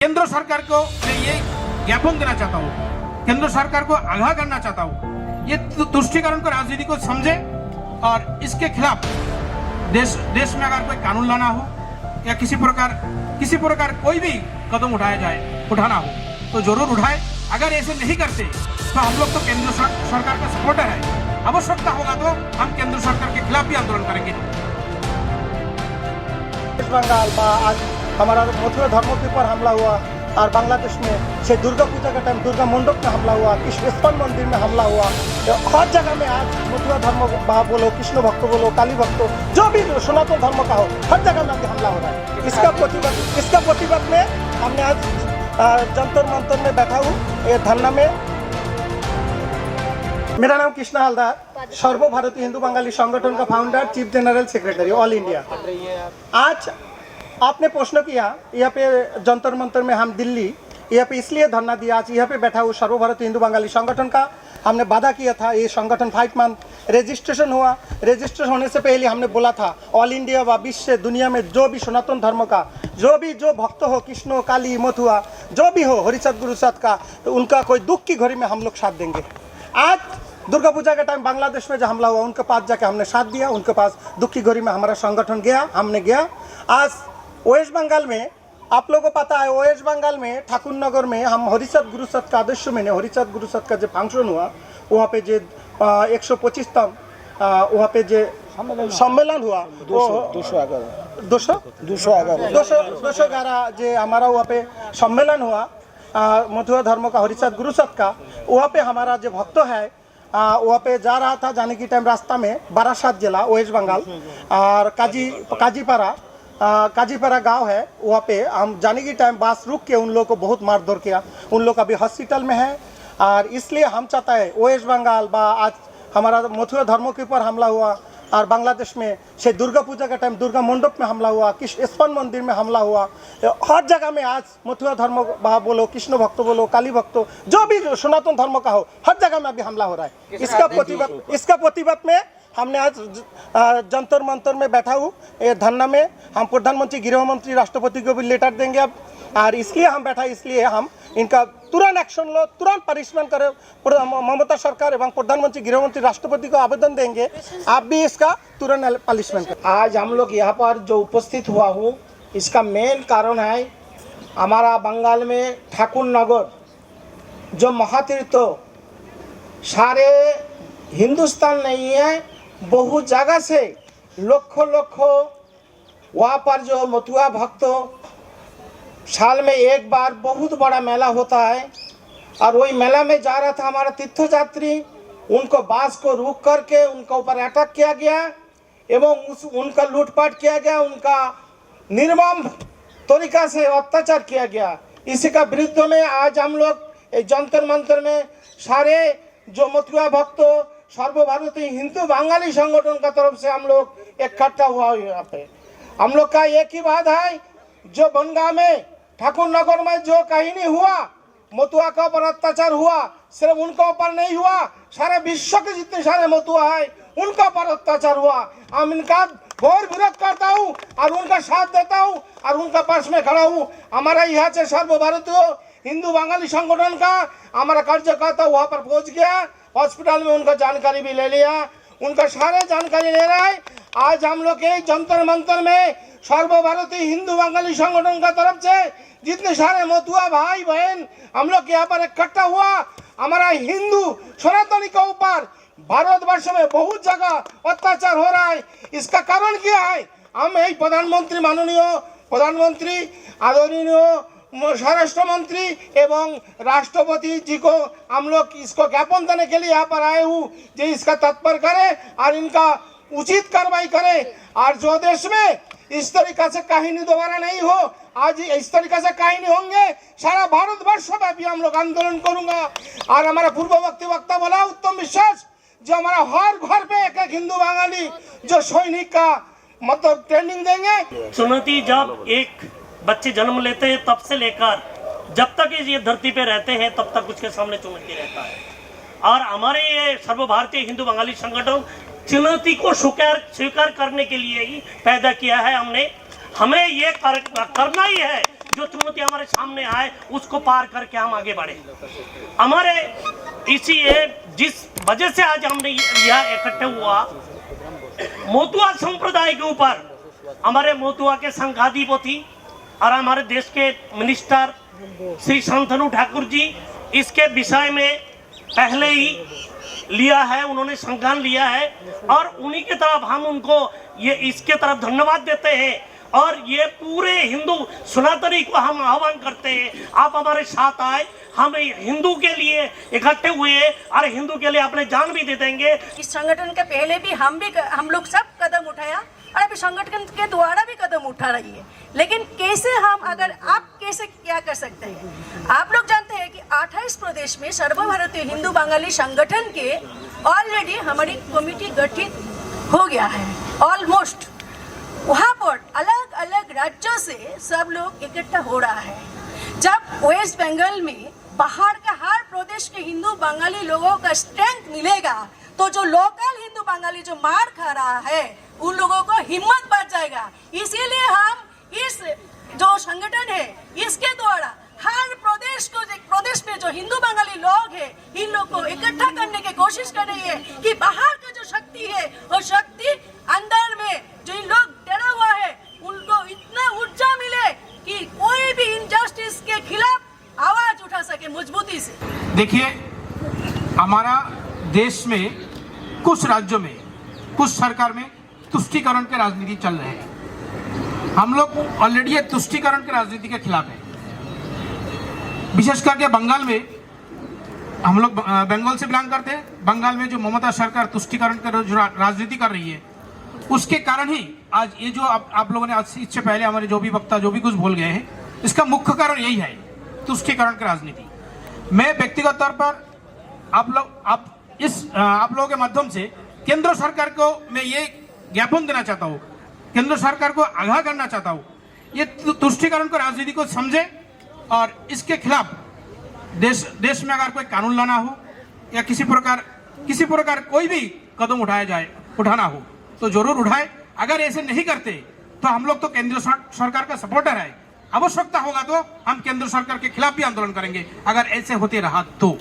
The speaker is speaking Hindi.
केंद्र सरकार को मैं ये ज्ञापन देना चाहता हूँ, केंद्र सरकार को आगाह करना चाहता हूँ, ये तुष्टिकरण को राजनीति को समझे और इसके खिलाफ देश में अगर कोई कानून लाना हो या किसी प्रकार कोई भी कदम उठाना हो तो जरूर उठाए। अगर ऐसे नहीं करते तो हम लोग तो केंद्र सरकार का सपोर्टर है, आवश्यकता होगा तो हम केंद्र सरकार के खिलाफ भी आंदोलन करेंगे। वेस्ट बंगाल आज हमारा मथुरा धर्म के ऊपर हमला हुआ और बांग्लादेश में से दुर्गा पूजा का टाइम दुर्गा मंडप में हमला हुआ, इस्कॉन मंदिर में हमला हुआ। तो हर जगह में आज मथुरा धर्म बोलो, कृष्ण भक्त बोलो, काली भक्त, जो भी सनातन धर्म का हो, हर जगह में हमला हो रहा है। इसका प्रतिवाद में हमने आज जंतर मंतर में बैठा हूँ ये धरना में। मेरा नाम कृष्णा हलदार, सर्वभारतीय हिंदू बंगाली संगठन का founder, chief general secretary all India. आज आपने प्रश्न किया यहाँ पे जंतर मंतर में हम दिल्ली यहाँ पे इसलिए धरना दिया, आज यहाँ पे बैठा हूँ सर्वभारतीय हिंदू बंगाली संगठन का। हमने वादा किया था, ये संगठन 5 मंथ रजिस्ट्रेशन हुआ। रजिस्ट्रेशन होने से पहले हमने बोला था ऑल इंडिया व विश्व दुनिया में जो भी सनातन धर्म का जो भक्त हो, कृष्ण काली मथुआ जो भी हो, हरिसद गुरुसद का, तो उनका कोई दुख की घड़ी में हम लोग साथ देंगे। आज दुर्गा पूजा के टाइम बांग्लादेश में जो हमला हुआ उनके पास जाके हमने साथ दिया, उनके पास दुख की घड़ी में हमारा संगठन हमने गया। आज वेस्ट बंगाल में आप लोगों को पता है, वेस्ट बंगाल में ठाकुर नगर में हम हरिसद गुरुसद का आदर्श में हरिसद गुरुसद का जो फंक्शन हुआ वहाँ पे जो 125तम वहाँ पे जो सम्मेलन हुआ 211 जो हमारा वहाँ पे सम्मेलन हुआ मथुरा धर्म का हरिसद गुरुसद का। वहाँ पे हमारा जो भक्त है वहाँ पे जा रहा था, जाने की टाइम रास्ता में बारासात जिला वेस्ट बंगाल और काजीपारा गांव है, वहाँ पे हम जाने की टाइम बस रुक के उन लोगों को बहुत मारधर किया। उन लोग अभी हॉस्पिटल में है और इसलिए हम चाहता है वेस्ट बंगाल आज हमारा मथुरा धर्म के ऊपर हमला हुआ और बांग्लादेश में से दुर्गा पूजा का टाइम दुर्गा मंडप में हमला हुआ, इस्कॉन मंदिर में हमला हुआ। हर जगह में आज मथुरा धर्म बोलो, कृष्ण भक्त बोलो, काली भक्त, जो भी सनातन धर्म का हो, हर जगह में अभी हमला हो रहा है। इसका प्रतिवाद में हमने आज जंतर मंतर में बैठा हूँ ये धरना में। हम प्रधानमंत्री, गृह मंत्री, राष्ट्रपति को भी लेटर देंगे अब, और इसलिए हम बैठा, इसलिए हम इनका तुरंत एक्शन लो, तुरंत पनिशमेंट करें। ममता सरकार एवं प्रधानमंत्री, गृह मंत्री, राष्ट्रपति को आवेदन देंगे आप भी इसका तुरंत पनिशमेंट करें। आज हम लोग यहाँ पर जो उपस्थित हुआ हूँ इसका मेन कारण है हमारा बंगाल में ठाकुर नगर जो महातीर्थ सारे हिंदुस्तान नहीं है, बहुत जगह से लाखों वहाँ पर जो मथुरा भक्त साल में एक बार बहुत बड़ा मेला होता है और वही मेला में जा रहा था हमारा तीर्थयात्री, उनको बस को रोक करके उनके ऊपर अटैक किया गया एवं उनका लूटपाट किया गया, उनका निर्मम तरीका से अत्याचार किया गया। इसी का विरुद्ध में आज हम लोग जंतर मंतर में सारे जो मथुरा भक्त सर्वभारतीय हिंदू बंगाली संगठन का तरफ से हम लोग इकट्ठा हुआ। यहाँ पे हम लोग का एक ही बात है, जो बनगांव में ठाकुर नगर में जो कहानी हुआ, मथुआ का ऊपर अत्याचार हुआ, सिर्फ उनका ऊपर नहीं हुआ, सारे विश्व के जितने सारे मथुआ है उनका ऊपर अत्याचार हुआ। हम इनका घोर विरोध करता हूँ और उनका साथ देता हूँ और उनका पास में खड़ा हूँ। हमारा यहाँ से सर्वभारतीय हिंदू बंगाली संगठन का हमारा कार्यकर्ता वहाँ पर पहुँच गया, हॉस्पिटल में उनका जानकारी भी ले लिया, उनका सारे जानकारी ले रहा है। आज हम लोग के जंतर मंतर में सर्वभारतीय हिंदू बंगाली संगठन का तरफ से जितने सारे मथुआ भाई बहन हम लोग यहाँ पर इकट्ठा हुआ। हमारा हिंदू सनातनी के ऊपर भारतवर्ष में बहुत जगह अत्याचार हो रहा है। इसका कारण क्या है? हम यही प्रधानमंत्री, माननीय प्रधानमंत्री, आदरणीय स्वराष्ट्र मंत्री एवं राष्ट्रपति जी को हम लोग इसको ज्ञापन देने के लिए यहाँ पर आए हूँ, जो इसका तत्पर करे और इनका उचित कार्रवाई करे और जो देश में इस तरीका से कहानी दोबारा नहीं हो, आज इस तरीका से कहानी होंगे सारा भारतवर्ष व्यापी हम लोग आंदोलन करूंगा। और हमारा पूर्ववर्ती वक्ता बोला उत्तम विश्वास, जो हमारा हर घर पे एक हिंदू बंगाली जो सैनिक का मतलब ट्रेनिंग देंगे। चुनौती जब एक बच्चे जन्म लेते हैं तब से लेकर जब तक ये धरती पे रहते हैं तब तक उसके सामने चुनौती रहता है। और हमारे ये सर्वभारतीय हिंदू बंगाली संगठन चुनौती को स्वीकार करने के लिए ही पैदा किया है हमने। हमें ये करना ही है जो चुनौती हमारे सामने आए उसको पार करके हम आगे बढ़े। हमारे जिस वजह से आज हमने यह इकट्ठे हुआ, मोतुआ संप्रदाय के ऊपर हमारे मोतुआ के संघाधिपति और हमारे देश के मिनिस्टर श्री शांतनु ठाकुर जी इसके विषय में पहले ही लिया है, उन्होंने संज्ञान लिया है और उन्हीं की तरफ हम उनको ये इसके तरफ धन्यवाद देते हैं। और ये पूरे हिंदू सनातनी को हम आह्वान करते हैं, आप हमारे साथ आए, हम हिंदू के लिए इकट्ठे हुए और हिंदू के लिए अपने जान भी दे देंगे। इस संगठन के पहले भी हम लोग सब कदम उठाया और अभी संगठन के द्वारा भी कदम उठा रही है, लेकिन कैसे हम कैसे क्या कर सकते हैं। आप लोग जानते हैं कि 28 प्रदेश में सर्वभारतीय हिंदू बंगाली संगठन के ऑलरेडी हमारी कमेटी गठित हो गया है ऑलमोस्ट। वहाँ पर अलग अलग राज्यों से सब लोग इकट्ठा हो रहा है। जब वेस्ट बंगाल में बाहर का हर प्रदेश के हिंदू बंगाली लोगों का स्ट्रेंथ मिलेगा तो जो लोकल हिंदू बंगाली जो मार खा रहा है उन लोगों को हिम्मत बढ़ जाएगा। इसीलिए हम इस जो संगठन है इसके द्वारा हर प्रदेश में जो हिंदू बंगाली लोग हैं इन लोग को इकट्ठा करने की कोशिश कर रही है कि बाहर का जो शक्ति है वो शक्ति अंदर में जो इन लोग डरा हुआ है उनको इतना ऊर्जा मिले कि कोई भी इनजस्टिस के खिलाफ आवाज उठा सके मजबूती से। देखिए, हमारा देश में कुछ राज्यों में कुछ सरकार में तुष्टीकरण के राजनीति चल रहे हैं। हम लोग ऑलरेडी ये तुष्टीकरण के राजनीति के खिलाफ है। विशेष करके बंगाल में, हम लोग बंगाल से बिलोंग करते हैं। बंगाल में जो ममता सरकार तुष्टीकरण का जो राजनीति कर रही है उसके कारण ही आज ये जो आप लोगों ने आज इससे पहले हमारे जो भी वक्ता जो भी कुछ बोल गए हैं, इसका मुख्य कारण यही है, तुष्टीकरण की राजनीति। मैं व्यक्तिगत तौर पर आप लोगों के माध्यम से केंद्र सरकार को मैं ये ज्ञापन देना चाहता हूँ, केंद्र सरकार को आगाह करना चाहता हूँ, ये तुष्टीकरण को राजनीति को समझे और इसके खिलाफ देश में अगर कोई कानून लाना हो या किसी प्रकार कोई भी कदम उठाना हो तो जरूर उठाए। अगर ऐसे नहीं करते तो हम लोग तो केंद्र सरकार का सपोर्टर है, आवश्यकता होगा तो हम केंद्र सरकार के खिलाफ भी आंदोलन करेंगे अगर ऐसे होते रहा तो।